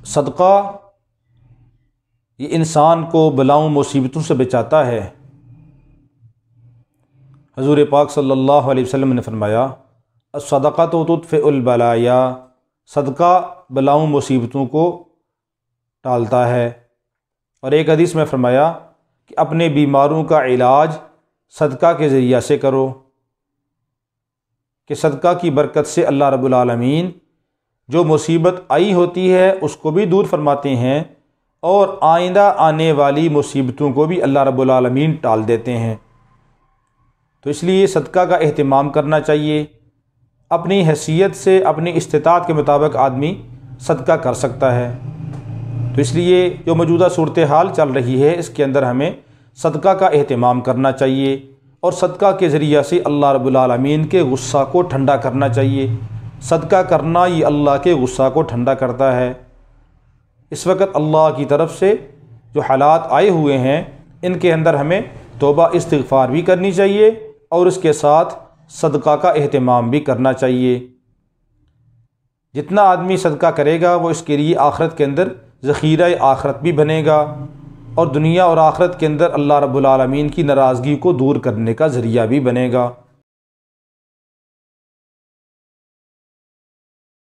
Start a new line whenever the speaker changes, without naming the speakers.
صدقہ یہ انسان کو بلاؤں مصیبتوں سے بچاتا ہے۔ حضور پاک صلی اللہ علیہ وسلم نے فرمایا الصدقۃ تطفئ البلایا، صدقہ بلاؤں مصیبتوں کو ٹالتا ہے۔ اور ایک حدیث میں فرمایا کہ اپنے بیماروں کا علاج صدقہ کے ذریعہ سے کرو، کہ صدقہ کی برکت سے اللہ رب العالمین جو مصیبت آئی ہوتی ہے اس کو بھی دور فرماتے ہیں، اور آئندہ آنے والی مصیبتوں کو بھی اللہ رب العالمین ٹال دیتے ہیں۔ تو اس لیے صدقہ کا اہتمام کرنا چاہیے۔ اپنی حیثیت سے اپنی استطاعت کے مطابق آدمی صدقہ کر سکتا ہے۔ تو اس لیے جو موجودہ صورتحال چل رہی ہے اس کے اندر ہمیں صدقہ کا اہتمام کرنا چاہیے، اور صدقہ کے ذریعہ سے اللہ رب العالمین کے غصہ کو ٹھنڈا کرنا چاہیے۔ صدقہ کرنا یہ اللہ کے غصہ کو ٹھنڈا کرتا ہے۔ اس وقت اللہ کی طرف سے جو حالات آئے ہوئے ہیں ان کے اندر ہمیں توبہ استغفار بھی کرنی چاہیے، اور اس کے ساتھ صدقہ کا اہتمام بھی کرنا چاہیے۔ جتنا آدمی صدقہ کرے گا وہ اس کے لیے آخرت کے اندر ذخیرہ آخرت بھی بنے گا، اور دنیا اور آخرت کے اندر اللہ رب العالمین کی ناراضگی کو دور کرنے کا ذریعہ بھی بنے گا۔